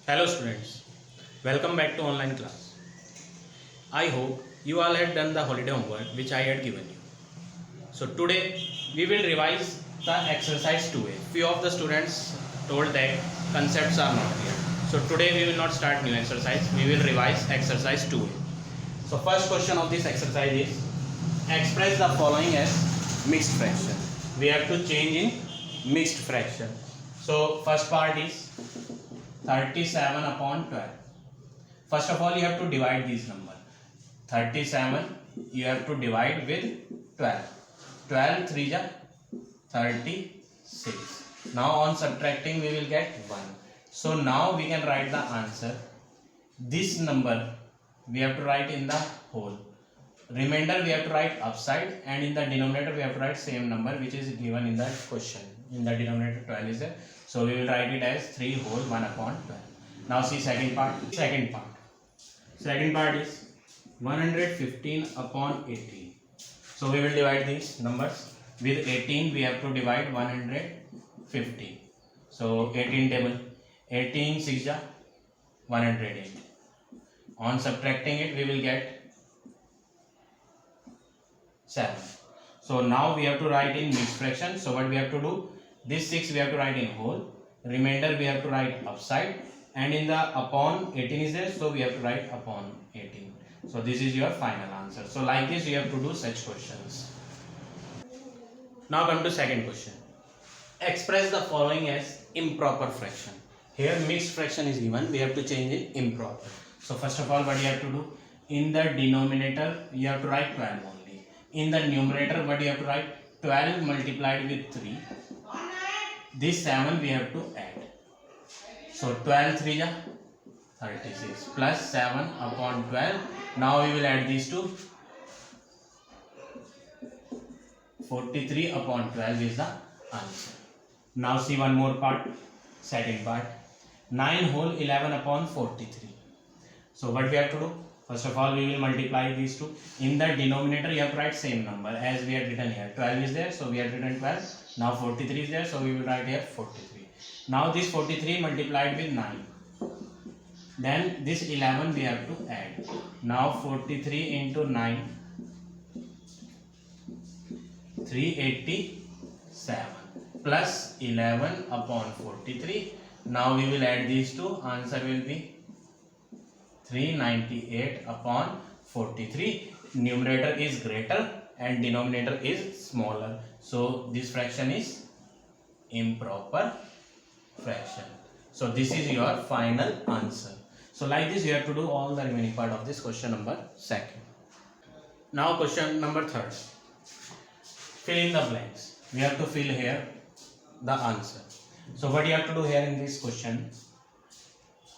Hello students, welcome back to online class. I hope you all had done the holiday homework which I had given you. So today we will revise the exercise 2A. Few of the students told that concepts are not clear. So today we will not start new exercise, we will revise exercise 2A. So first question of this exercise is express the following as mixed fraction. We have to change in mixed fraction. So first part is 37 upon 12. First of all, you have to divide these numbers. 37 you have to divide with 12. 12 3 ja 36. Now on subtracting we will get 1. So now we can write the answer. This number we have to write in the whole. Remainder we have to write upside, and in the denominator we have to write same number which is given in the question. In the denominator 12 is there. So we will write it as 3 whole 1 upon 12. Now see second part. Second part is 115 upon 18. So we will divide these numbers. With 18 we have to divide 150. So 18 table. 18 6 ja 108. On subtracting it we will get 7. So now we have to write in mixed fraction. So what we have to do? This 6 we have to write in whole. Remainder we have to write upside. And in the upon 18 is there. So we have to write upon 18. So this is your final answer. So like this you have to do such questions. Now come to second question. Express the following as improper fraction. Here mixed fraction is given. We have to change it improper. So first of all what you have to do? In the denominator you have to write 12 only. In the numerator what you have to write? 12 multiplied with 3. This 7 we have to add. So 12 3 ja 36 plus 7 upon 12. Now we will add these two. 43 upon 12 is the answer. Now see one more part. Second part. 9 whole 11 upon 43. So what we have to do? First of all we will multiply these two. In the denominator you have to write same number as we had written here. 12 is there, so we had written 12. Now 43 is there, so we will write here 43. Now this 43 multiplied with 9. Then this 11 we have to add. Now 43 into 9. 387 plus 11 upon 43. Now we will add these two. Answer will be 398 upon 43. Numerator is greater and denominator is smaller. So this fraction is improper fraction. So this is your final answer. So like this you have to do all the remaining part of this question number second. Now question number third. Fill in the blanks. We have to fill here the answer. So what you have to do here in this question?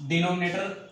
Denominator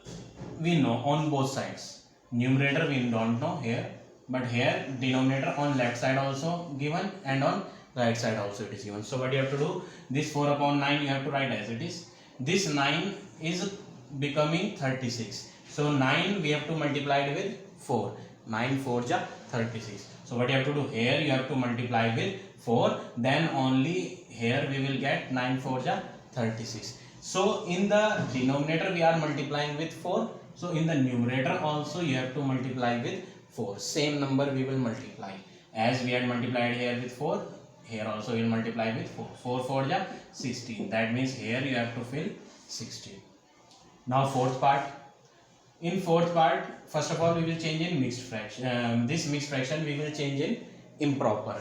we know on both sides. Numerator we don't know here. But here denominator on left side also given and on right side also it is given. So what you have to do? This 4 upon 9 you have to write as it is. This 9 is becoming 36. So 9 we have to multiply it with 4. 9 4 ja 36. So what you have to do? Here you have to multiply with 4. Then only here we will get 9 4 ja 36. So in the denominator we are multiplying with 4. So in the numerator also you have to multiply with 4. Same number we will multiply. As we had multiplied here with 4, here also we will multiply with 4. 4 4 ja 16. That means here you have to fill 16. Now fourth part. In fourth part, first of all we will change in mixed fraction. This mixed fraction we will change in improper.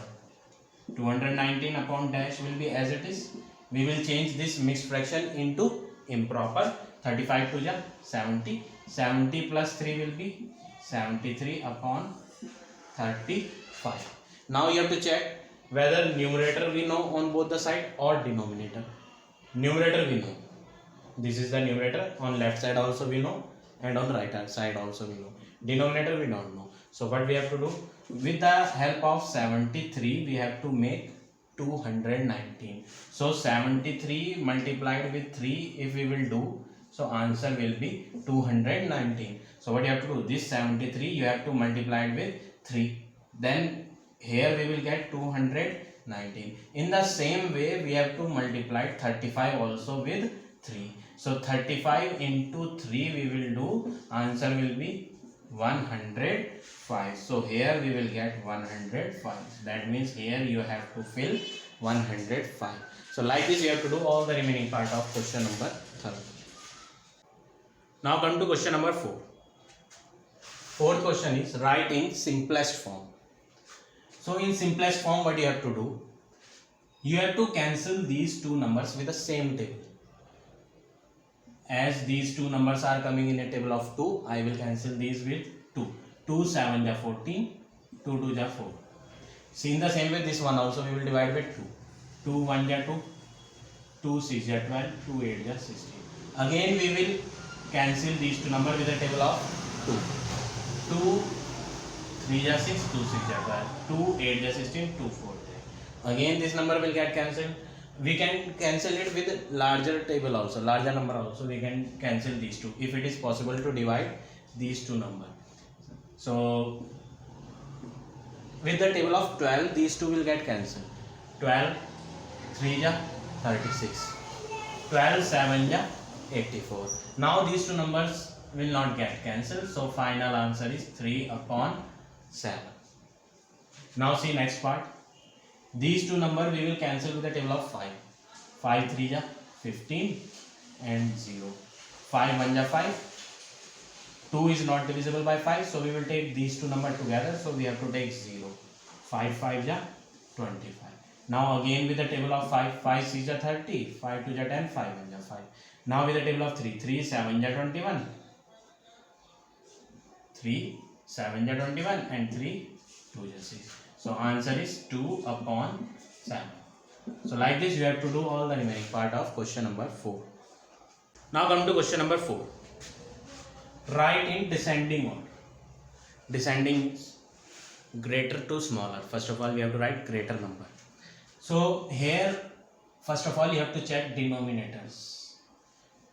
219 upon dash will be as it is. We will change this mixed fraction into improper. 35 to ja 70. 70 plus 3 will be 73 upon 35. Now you have to check whether numerator we know on both the side or denominator. Numerator we know. This is the numerator. On left side also we know and on right hand side also we know. Denominator we don't know. So what we have to do? With the help of 73 we have to make 219. So 73 multiplied with 3 if we will do. So answer will be 219. So what you have to do? This 73 you have to multiply it with 3. Then here we will get 219. In the same way we have to multiply 35 also with 3. So 35 into 3 we will do, answer will be 105. So here we will get 105. That means here you have to fill 105. So like this you have to do all the remaining part of question number 30. Now come to question number 4. Fourth question is write in simplest form. So in simplest form what you have to do? You have to cancel these two numbers with the same table. As these two numbers are coming in a table of 2, I will cancel these with 2. 2 7 ja 14, 2 2 ja 4. See in the same way this one also we will divide with 2. 2 1 ja 2, 2 6 ja 12, 2 8 ja 16. Again we will cancel these two numbers with the table of 2. 2 3 ja 6, 2 6 ja 12, 2 8 ja 16, 2 4. Again this number will get cancelled. We can cancel it with larger table also, larger number also. We can cancel these two if it is possible to divide these two numbers. So with the table of 12, these two will get cancelled. 12 3 ja 36, 12 7 ja 84. Now these two numbers will not get cancelled. So final answer is 3 upon 7. Now see next part. These two numbers we will cancel with the table of 5. 5 3 ja 15 and 0. 5 1 ja 5. 2 is not divisible by 5, so we will take these two numbers together. So we have to take 0. 5 5 ja 25. Now again with the table of 5. 5 6 ja 30. 5 2 ja 10. 5 1 ja 5. Now with the table of 3. 3 7 ja 21. 3 7 ja 21 and 3 2 ja 6. So answer is 2 upon 7. So like this you have to do all the remaining part of question number 4. Now come to question number 4. Write in descending order. Descending is greater to smaller. First of all we have to write greater number. So here first of all you have to check denominators.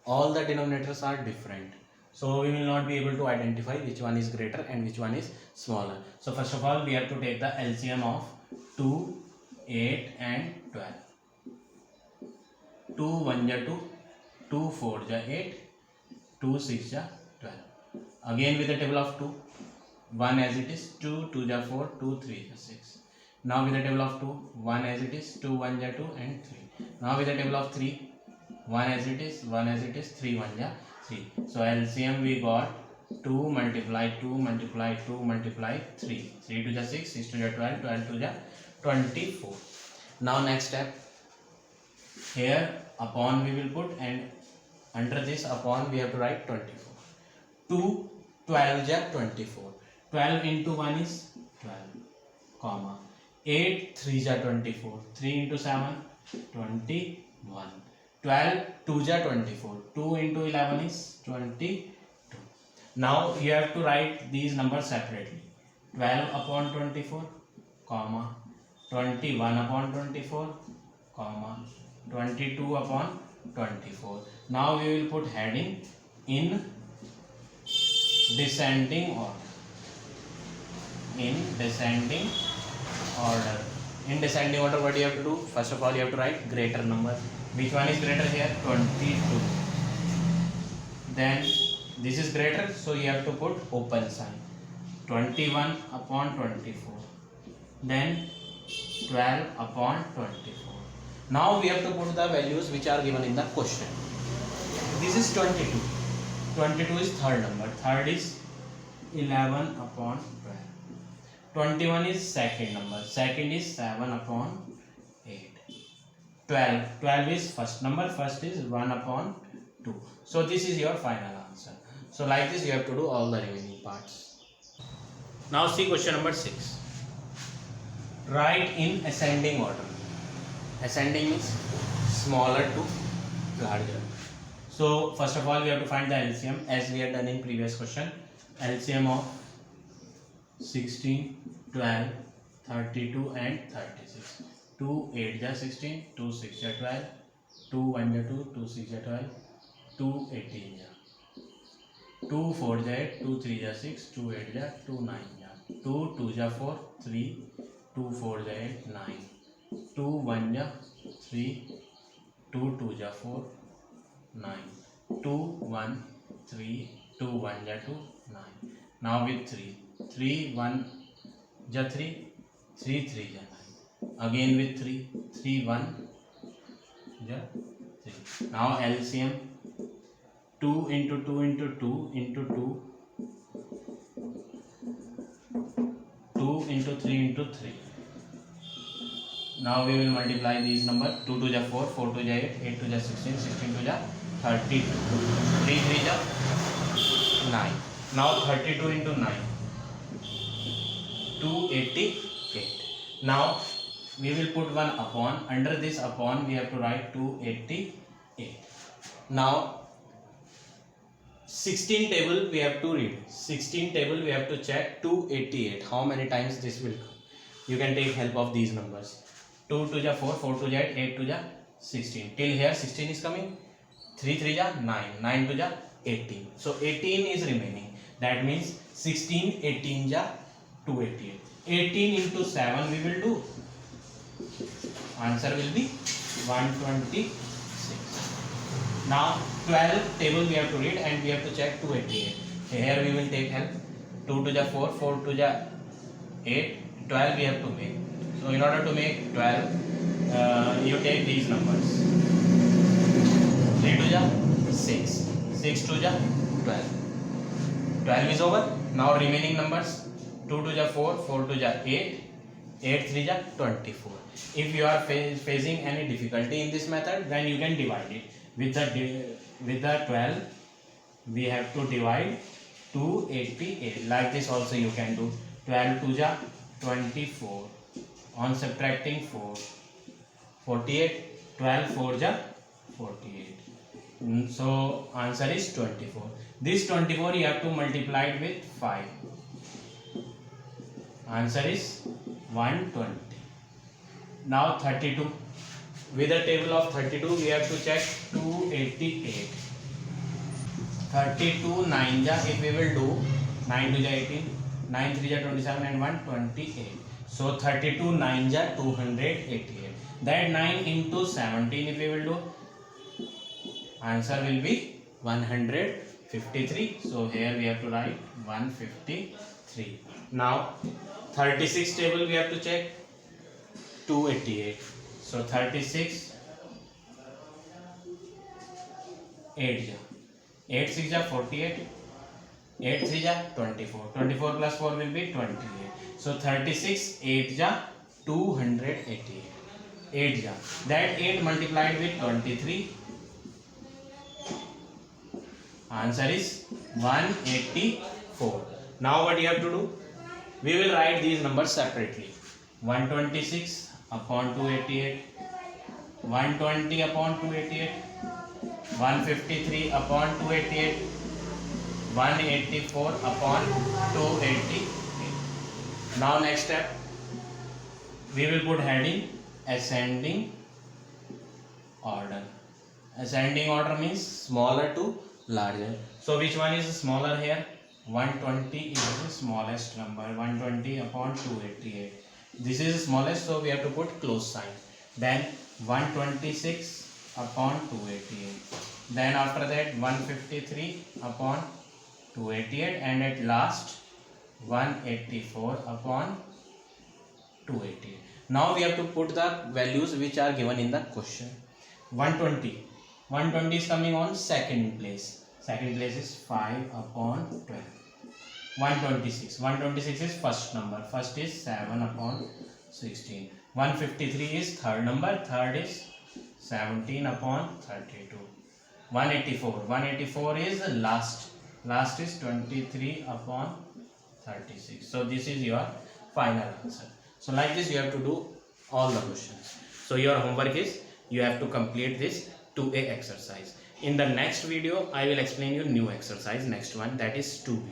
All the denominators are different. So we will not be able to identify which one is greater and which one is smaller. So first of all we have to take the LCM of 2, 8 and 12. 2 1 ja 2, 2 4 ja 8, 2 6 ja 12. Again with the table of 2, 1 as it is, 2 2 ja 4, 2 3 ja 6. Now with the table of 2, 1 as it is, 2 1 ja 2 and 3. Now with the table of 3, 1 as it is, 1 as it is, 3 1 ja 3. So LCM we got 2 multiply 2 multiply 2 multiply 3. 3 to the 6, 6 to the 12, 12 to the 24. Now next step. Here upon we will put, and under this upon we have to write 24. 2 12 ja 24. 12 into 1 is 12, comma. 8 3 ja 24. 3 into 7 21. 12 2 ja 24. 2 into 11 is 22. Now you have to write these numbers separately. 12 upon 24, comma. 21 upon 24, comma. 22 upon 24. Now we will put heading in descending order. In descending order. In descending order, what you have to do? First of all, you have to write greater number. Which one is greater here? 22. Then this is greater, so you have to put open sign. 21 upon 24. Then 12 upon 24. Now we have to put the values which are given in the question. This is 22. 22 is third number. Third is 11 upon 12. 21 is second number. Second is 7 upon 8. 12. 12 is first number. First is 1 upon 2. So this is your final answer. So like this you have to do all the remaining parts. Now see question number 6. Write in ascending order. Ascending means smaller to larger. So first of all we have to find the LCM as we had done in previous question. LCM of 16, 12, 32 and 36. 2 8 ja 16, 2 6 ja 12, 2 1 ja 2, 2 6 ja 12, 2 18 ja, 2 4 ja 8, 2 3 ja 6, 2 8 ja 2 9 ja, 2 2 ja 4, 3, 2 4 ja 8, 9, 2 1 ja 3, 2 2 ja 4, 9, 2 1 3 2 1 ja 2 9. Now with 3 3 1 ja 3 3 3 ja 9. Again with 3 3 1 ja 3. Now LCM 2 into 2 into 2 into 2 2 into 3 into 3. Now we will multiply these numbers. 2 2 ja 4 4 2 ja 8 8 2 ja 16 16 2 ja 32 3 3 ja 9. Now 32 into 9 288. Now we will put one upon. Under this upon we have to write 288. Now 16 table we have to read. 16 table we have to check 288. How many times this will come? You can take help of these numbers. 2 2 ja 4 4 2 ja 8 8 2 ja 16. Till here 16 is coming. 3 3 ja 9 9 2 ja 18. So 18 is remaining. That means 16 18 ja 288. 18 into 7 we will do. Answer will be 126. Now 12 table we have to read and we have to check 288. Here we will take help. 2 2 ja 4 4 2 ja 8 12 we have to make. So in order to make 12 you take these numbers. 3 2 ja 6 6 2 ja 12. 12 is over. Now remaining numbers. 2 2 ja 4 4 2 ja 8 8 3 ja 24. If you are facing any difficulty in this method, then you can divide it. With the 12 we have to divide 288. Like this also you can do. 12 2 ja 24. On subtracting 4 48. 12 4 ja 48. So answer is 24. This 24 you have to multiply it with 5. Answer is 120. Now 32. With the table of 32 we have to check 288. 32 9 ja, if we will do 9 2 ja 18 9 3 ja 27 and 128. So 32 9 ja 288. That 9 into 17 if we will do, answer will be 153. So here we have to write 153. Now 36 table we have to check 288. So 36 8 ja 8 6 ja 48 8 3 ja 24 24 plus 4 will be 28. So 36 8 ja 288. 8 ja, that 8 multiplied with 23, answer is 184. Now what you have to do, we will write these numbers separately. 126 upon 288, 120 upon 288, 153 upon 288, 184 upon 288. Now next step, we will put heading ascending order. Ascending order means smaller to larger. So which one is smaller here? 120 is the smallest number. 120 upon 288. This is the smallest, so we have to put close sign. Then 126 upon 288. Then after that 153 upon 288, and at last 184 upon 288. Now we have to put the values which are given in the question. 120 is coming on second place. Second place is 5 upon 12. 126 is first number. First is 7 upon 16. 153 is third number. Third is 17 upon 32. 184 is last. Last is 23 upon 36. So this is your final answer. So like this you have to do all the questions. So your homework is you have to complete this 2A exercise. In the next video I will explain you new exercise, next one, that is 2B.